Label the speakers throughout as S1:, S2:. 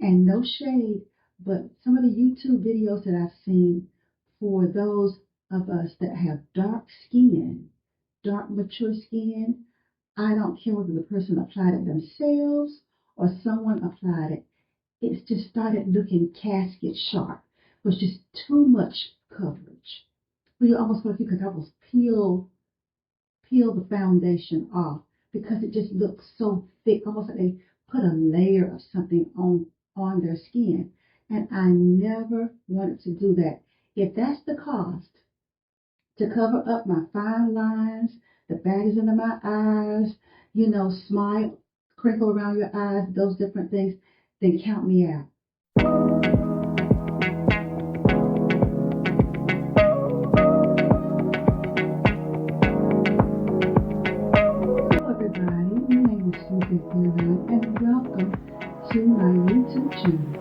S1: And no shade, but some of the YouTube videos that I've seen for those of us that have dark skin, dark mature skin, I don't care whether the person applied it themselves or someone applied it. It's just started looking casket sharp. It was just too much coverage. Well, you almost feel like you could almost peel the foundation off because it just looks so thick, almost like they put a layer of something on their skin. And I never wanted to do that. If that's the cost to cover up my fine lines, the baggies under my eyes, smile, crinkle around your eyes, those different things, then count me out. Hello everybody, my name is CereVe and welcome to my YouTube channel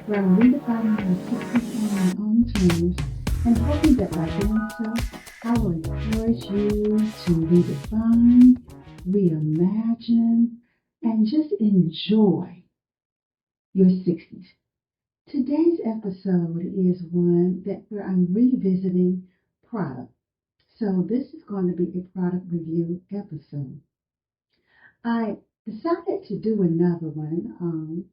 S1: where I'm redefining my success on my own terms and hoping that by doing so, I will encourage you to redefine, reimagine, and just enjoy your 60s. Today's episode is one where I'm revisiting product. So this is going to be a product review episode. I decided to do another one.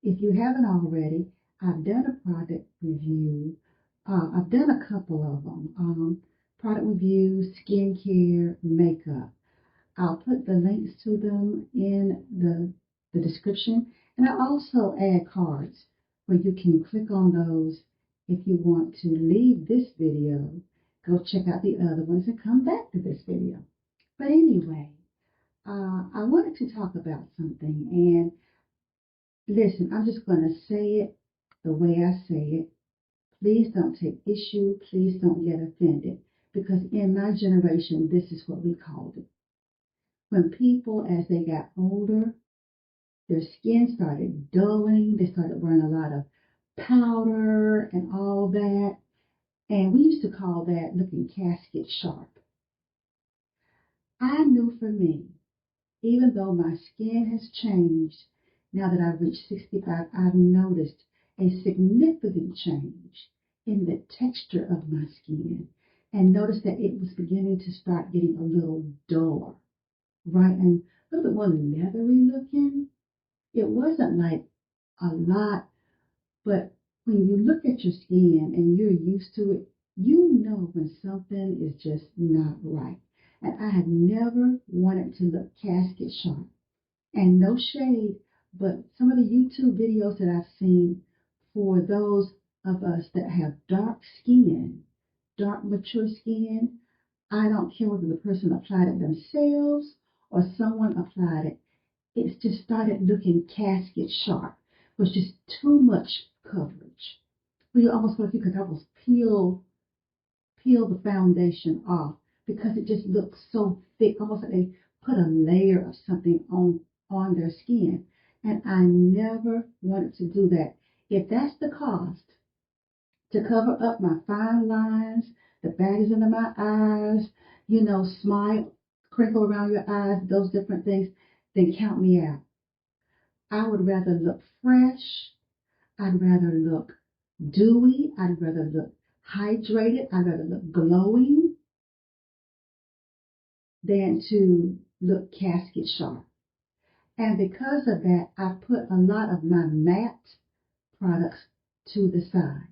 S1: If you haven't already, I've done a product review. I've done a couple of them. Product reviews, skincare, makeup. I'll put the links to them in the description. And I also add cards where you can click on those if you want to leave this video. Go check out the other ones and come back to this video. But anyway, I wanted to talk about something. And listen, I'm just going to say it the way I say it. Please don't take issue. Please don't get offended. Because in my generation, this is what we called it. When people, as they got older, their skin started dulling. They started wearing a lot of powder and all that. And we used to call that looking casket sharp. I knew for me, even though my skin has changed, now that I've reached 65, I've noticed a significant change in the texture of my skin and noticed that it was beginning to start getting a little duller, right? And a little bit more leathery looking. It wasn't like a lot, but when you look at your skin and you're used to it, you know when something is just not right. And I have never wanted to look casket sharp. And no shade, but some of the YouTube videos that I've seen for those of us that have dark skin, dark mature skin, I don't care whether the person applied it themselves or someone applied it. It's just started looking casket sharp. It was just too much coverage. Well, you almost feel like you could almost peel the foundation off because it just looks so thick, almost like they put a layer of something on their skin. And I never wanted to do that. If that's the cost to cover up my fine lines, the baggies under my eyes, smile, crinkle around your eyes, those different things, then count me out. I would rather look fresh. I'd rather look dewy. I'd rather look hydrated. I'd rather look glowing than to look casket sharp. And because of that, I put a lot of my matte products to the side.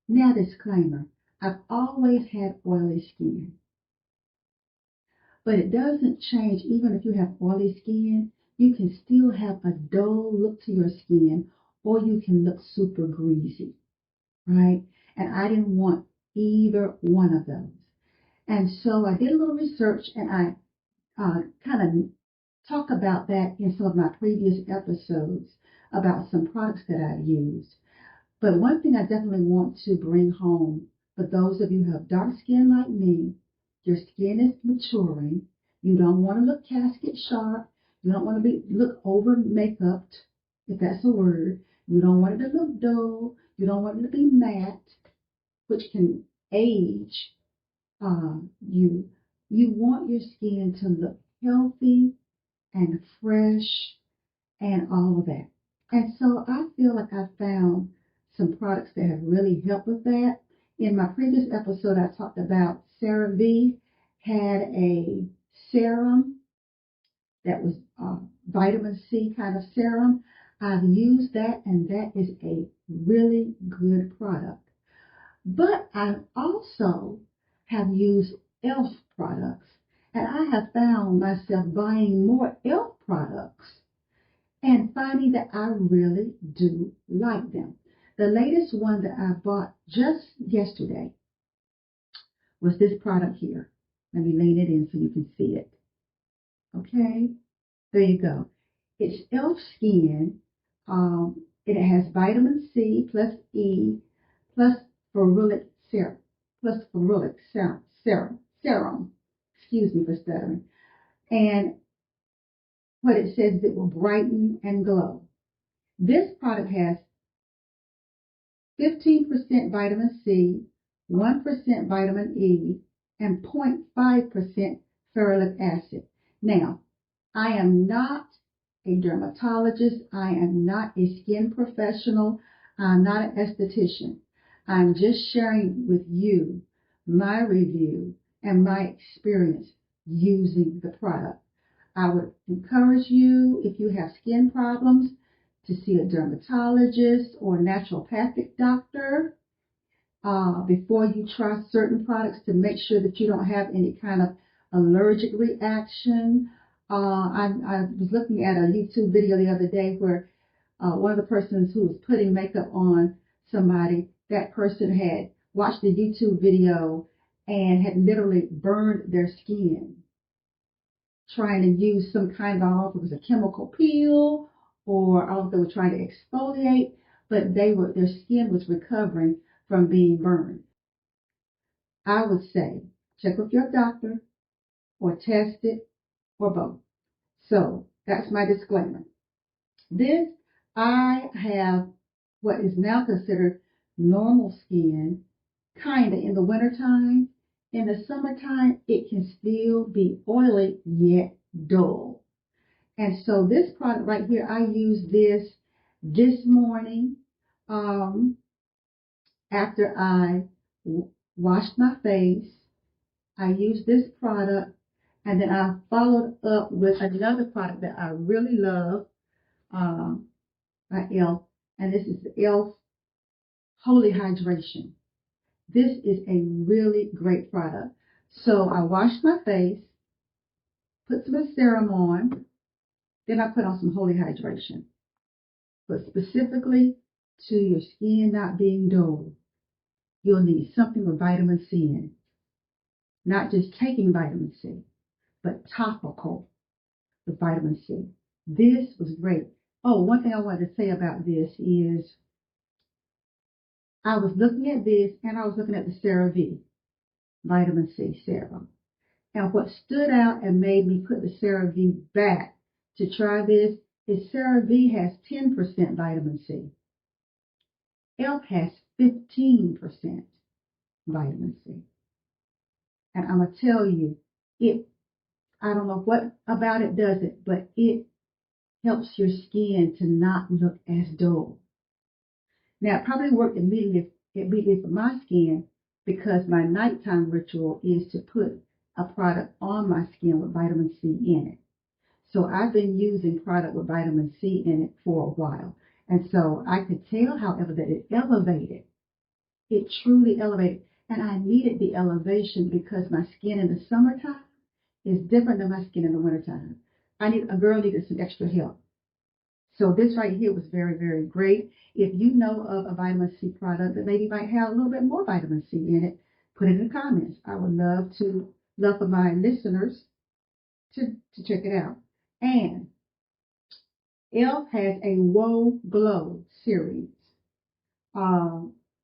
S1: Now, disclaimer, I've always had oily skin. But it doesn't change. Even if you have oily skin, you can still have a dull look to your skin, or you can look super greasy, right? And I didn't want either one of those. And so I did a little research, and I kind of talk about that in some of my previous episodes about some products that I've used. But one thing I definitely want to bring home for those of you who have dark skin like me, your skin is maturing. You don't want to look casket sharp. You don't want to look over makeup, if that's a word. You don't want it to look dull. You don't want it to be matte, which can age you. You want your skin to look healthy and fresh and all of that. And so I feel like I found some products that have really helped with that. In my previous episode, I talked about CereVe had a serum that was vitamin C kind of serum. I've used that, and that is a really good product. But I also have used E.l.f. products, and I have found myself buying more E.l.f. products and finding that I really do like them. The latest one that I bought just yesterday was this product here. Let me lean it in so you can see it. Okay, there you go. It's E.l.f. Skin. It has vitamin C plus E plus ferulic serum, serum. Excuse me for stuttering. And what it says is it will brighten and glow. This product has 15% vitamin C, 1% vitamin E, and 0.5% ferulic acid. Now, I am not a dermatologist. I am not a skin professional. I'm not an esthetician. I'm just sharing with you my review and my experience using the product. I would encourage you, if you have skin problems, to see a dermatologist or a naturopathic doctor before you try certain products to make sure that you don't have any kind of allergic reaction. I was looking at a YouTube video the other day where one of the persons who was putting makeup on somebody, that person had watched the YouTube video and had literally burned their skin trying to use some kind of, I don't know if it was a chemical peel or I don't know if they were trying to exfoliate, but their skin was recovering from being burned. I would say check with your doctor or test it or both. So that's my disclaimer. This, I have what is now considered normal skin, kind of in the wintertime. In the summertime, it can still be oily yet dull. And so this product right here, I used this morning after I washed my face. I used this product, and then I followed up with another product that I really love by E.l.f. And this is the E.l.f. Holy Hydration. This is a really great product. So I washed my face, put some serum on, then I put on some Holy Hydration. But specifically to your skin not being dull, you'll need something with vitamin C in it. Not just taking vitamin C, but topical with vitamin C. This was great. Oh, one thing I wanted to say about this is I was looking at this and I was looking at the CereVe vitamin C serum. And what stood out and made me put the CereVe back to try this is CereVe has 10% vitamin C. E.l.f. has 15% vitamin C. And I'm going to tell you, I don't know what about it does it, but it helps your skin to not look as dull. Now, it probably worked immediately for my skin because my nighttime ritual is to put a product on my skin with vitamin C in it. So I've been using product with vitamin C in it for a while. And so I could tell, however, that it elevated. It truly elevated. And I needed the elevation because my skin in the summertime is different than my skin in the wintertime. A girl needed some extra help. So this right here was very, very great. If you know of a vitamin C product that maybe might have a little bit more vitamin C in it, put it in the comments. I would love for my listeners to check it out. And E.l.f. has a Whoa Glow series.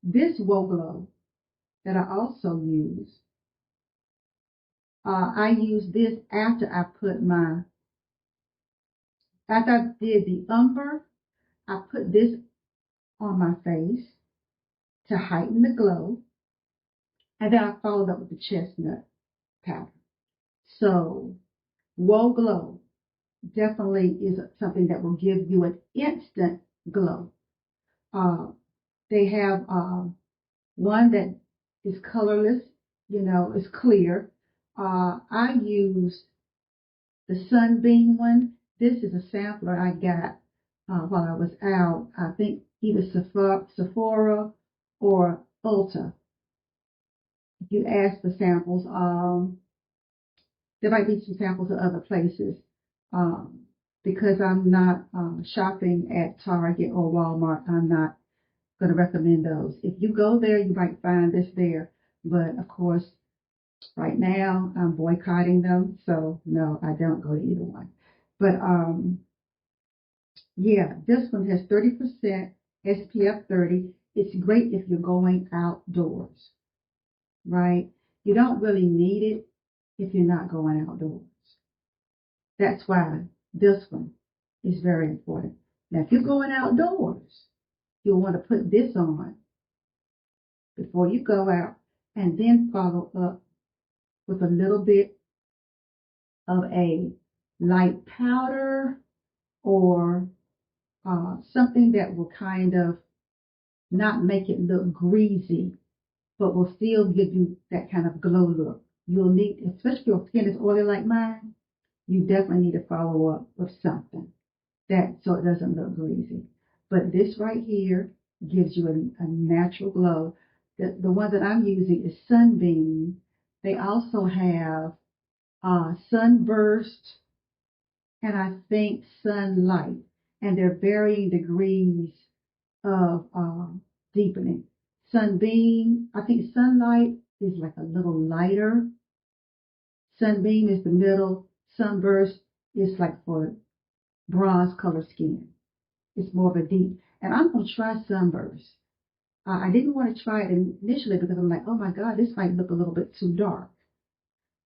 S1: This Whoa Glow that I also use, I use this after I did the umber. I put this on my face to heighten the glow. And then I followed up with the chestnut powder. So Whoa Glow definitely is something that will give you an instant glow. They have one that is colorless, it's clear. I use the Sunbeam one. This is a sampler I got while I was out. I think either Sephora or Ulta. If you ask for samples, there might be some samples at other places. Because I'm not shopping at Target or Walmart, I'm not going to recommend those. If you go there, you might find this there. But of course, right now I'm boycotting them. So no, I don't go to either one. But yeah, this one has 30% SPF 30. It's great if you're going outdoors, right? You don't really need it if you're not going outdoors. That's why this one is very important. Now, if you're going outdoors, you'll want to put this on before you go out and then follow up with a little bit of a light powder or something that will kind of not make it look greasy, but will still give you that kind of glow look. You'll need, especially if your skin is oily like mine, you definitely need to follow up with something that so it doesn't look greasy. But this right here gives you a natural glow. The one that I'm using is Sunbeam. They also have Sunburst and I think Sunlight, and they're varying degrees of deepening. Sunbeam, I think Sunlight is like a little lighter. Sunbeam is the middle. Sunburst is like for bronze color skin. It's more of a deep. And I'm going to try Sunburst. I didn't want to try it initially because I'm like, oh my God, this might look a little bit too dark.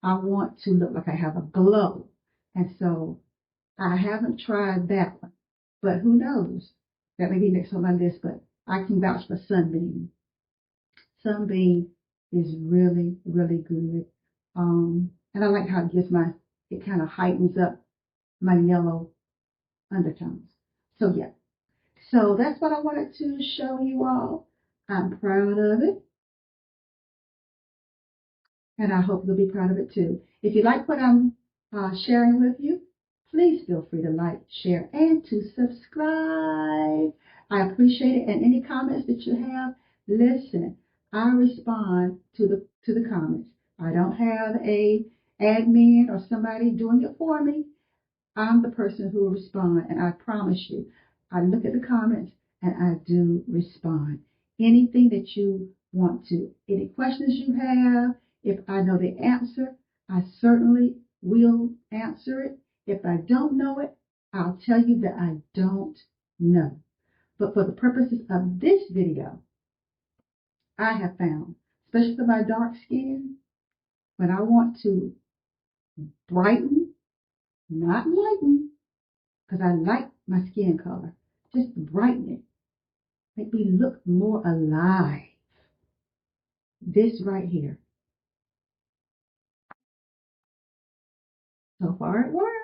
S1: I want to look like I have a glow. And so I haven't tried that one. But who knows? That may be next on my list, but I can vouch for Sunbeam. Sunbeam is really, really good. And I like how it kind of heightens up my yellow undertones. So yeah. So that's what I wanted to show you all. I'm proud of it. And I hope you'll be proud of it too. If you like what I'm sharing with you, please feel free to like, share, and to subscribe. I appreciate it. And any comments that you have, listen, I respond to the comments. I don't have a admin or somebody doing it for me. I'm the person who will respond, and I promise you, I look at the comments and I do respond. Anything that you want to, any questions you have, if I know the answer, I certainly will answer it. If I don't know it, I'll tell you that I don't know. But for the purposes of this video, I have found, especially for my dark skin, when I want to brighten, not lighten, because I like my skin color, just brighten it, make me look more alive. This right here. So far it works.